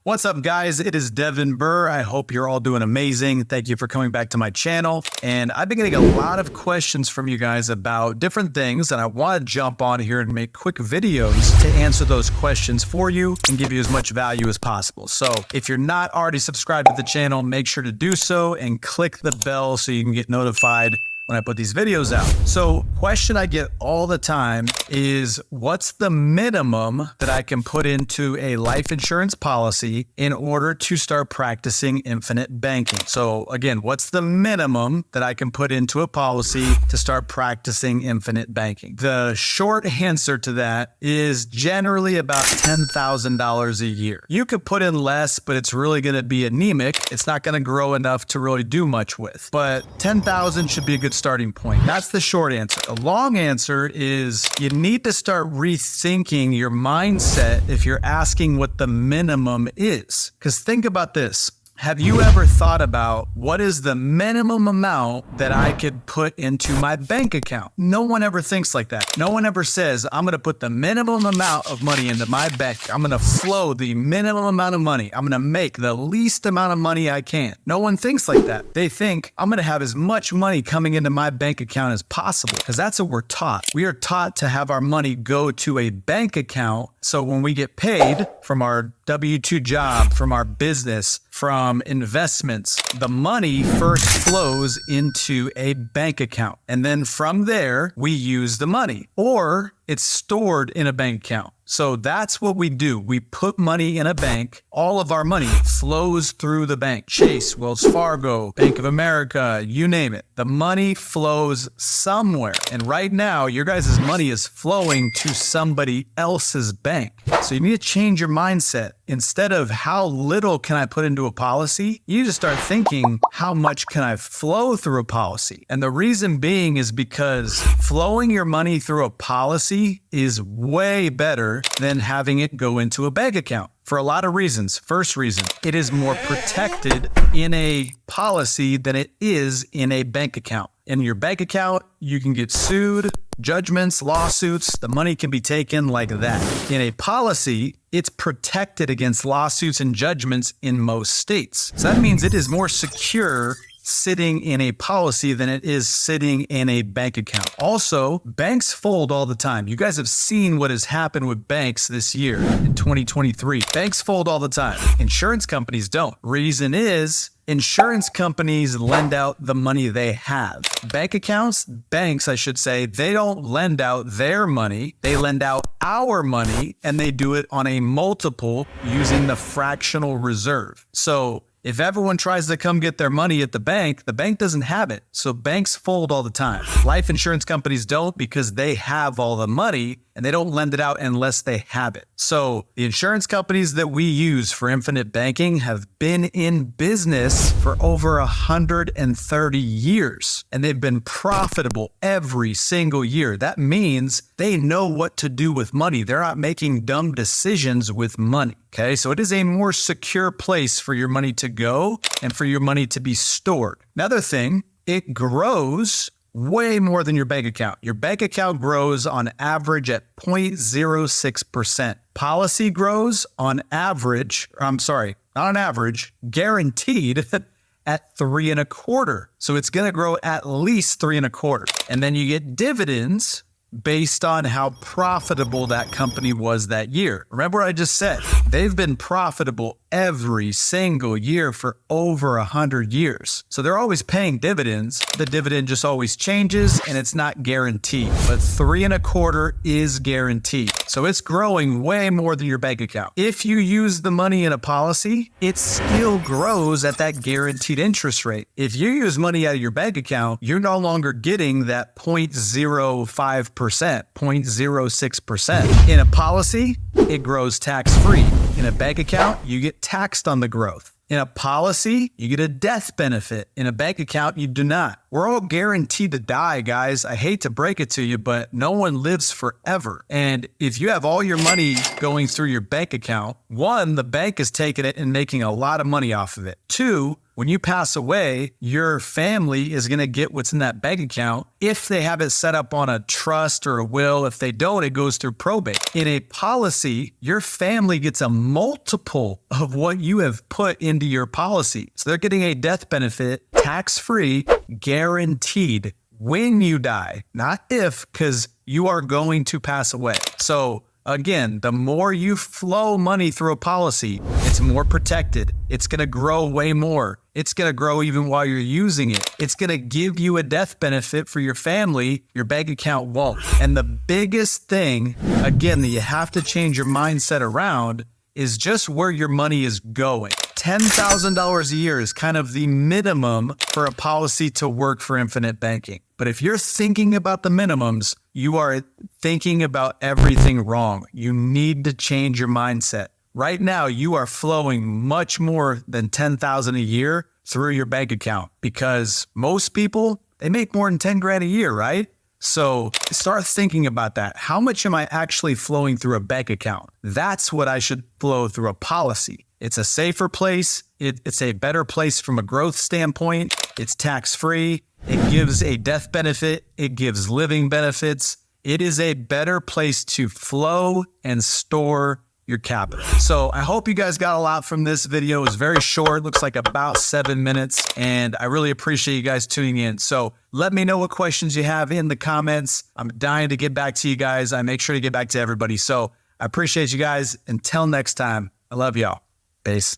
What's up, guys? It is Devin Burr. I hope you're all doing amazing. Thank you for coming back to my channel. And I've been getting a lot of questions from you guys about different things, and I want to jump on here and make quick videos to answer those questions for you and give you as much value as possible. So if you're not already subscribed to the channel, make sure to do so and click the bell so you can get notified when I put these videos out. So question I get all the time is, what's the minimum that I can put into a life insurance policy in order to start practicing infinite banking? So again, what's the minimum that I can put into a policy to start practicing infinite banking? The short answer to that is generally about $10,000 a year. You could put in less, but it's really going to be anemic. It's not going to grow enough to really do much with, but 10,000 should be a good starting point. That's the short answer. The long answer is you need to start rethinking your mindset if you're asking what the minimum is. Because think about this. Have you ever thought about what is the minimum amount that I could put into my bank account? No one ever thinks like that. No one ever says, I'm going to put the minimum amount of money into my bank. I'm going to flow the minimum amount of money. I'm going to make the least amount of money I can. No one thinks like that. They think, I'm going to have as much money coming into my bank account as possible, because that's what we're taught. We are taught to have our money go to a bank account. So when we get paid from our W-2 job, from our business, from investments, the money first flows into a bank account. And then from there, we use the money, or it's stored in a bank account. So that's what we do. We put money in a bank. All of our money flows through the bank. Chase, Wells Fargo, Bank of America, you name it. The money flows somewhere. And right now, your guys' money is flowing to somebody else's bank. So you need to change your mindset. Instead of how little can I put into a policy, you just start thinking, how much can I flow through a policy? And the reason being is because flowing your money through a policy is way better than having it go into a bank account for a lot of reasons. First reason, it is more protected in a policy than it is in a bank account. In your bank account, you can get sued, judgments, lawsuits, the money can be taken like that. In a policy, it's protected against lawsuits and judgments in most states. So that means it is more secure sitting in a policy than it is sitting in a bank account. Also, banks fold all the time. You guys have seen what has happened with banks this year in 2023. Banks fold all the time. Insurance companies don't. Reason is, insurance companies lend out the money they have. Banks, I should say, they don't lend out their money. They lend out our money, and they do it on a multiple using the fractional reserve. So if everyone tries to come get their money at the bank doesn't have it. So banks fold all the time. Life insurance companies don't, because they have all the money and they don't lend it out unless they have it. So the insurance companies that we use for infinite banking have been in business for over 130 years, and they've been profitable every single year. That means they know what to do with money. They're not making dumb decisions with money. Okay, so it is a more secure place for your money to go and for your money to be stored. Another thing, it grows way more than your bank account. Your bank account grows on average at 0.06%. Policy grows on average, not on average, guaranteed at 3.25%. So it's going to grow at least 3.25%. And then you get dividends based on how profitable that company was that year. Remember what I just said? They've been profitable every single year for over 100 years. So they're always paying dividends. The dividend just always changes and it's not guaranteed, but 3.25% is guaranteed. So it's growing way more than your bank account. If you use the money in a policy, it still grows at that guaranteed interest rate. If you use money out of your bank account, you're no longer getting that 0.05%, 0.06%. In a policy, it grows tax-free. In a bank account, you get taxed on the growth. In a policy, you get a death benefit. In a bank account, you do not. We're all guaranteed to die, guys. I hate to break it to you, but no one lives forever. And if you have all your money going through your bank account, one, the bank is taking it and making a lot of money off of it. Two, when you pass away, your family is going to get what's in that bank account if they have it set up on a trust or a will. If they don't, it goes through probate. In a policy, your family gets a multiple of what you have put into your policy. So they're getting a death benefit, tax-free, guaranteed when you die, not if, because you are going to pass away. So again, the more you flow money through a policy, it's more protected. It's going to grow way more. It's going to grow even while you're using it. It's going to give you a death benefit for your family. Your bank account won't. And the biggest thing, again, that you have to change your mindset around is just where your money is going. $10,000 a year is kind of the minimum for a policy to work for infinite banking. But if you're thinking about the minimums, you are thinking about everything wrong. You need to change your mindset. Right now, you are flowing much more than $10,000 a year through your bank account because most people, they make more than 10 grand a year, right? So start thinking about that. How much am I actually flowing through a bank account? That's what I should flow through a policy. It's a safer place. It's a better place from a growth standpoint. It's tax-free. It gives a death benefit. It gives living benefits. It is a better place to flow and store your capital. So I hope you guys got a lot from this video. It was very short, looks like about 7 minutes, and I really appreciate you guys tuning in. So let me know what questions you have in the comments. I'm dying to get back to you guys. I make sure to get back to everybody. So I appreciate you guys. Until next time, I love y'all. Peace.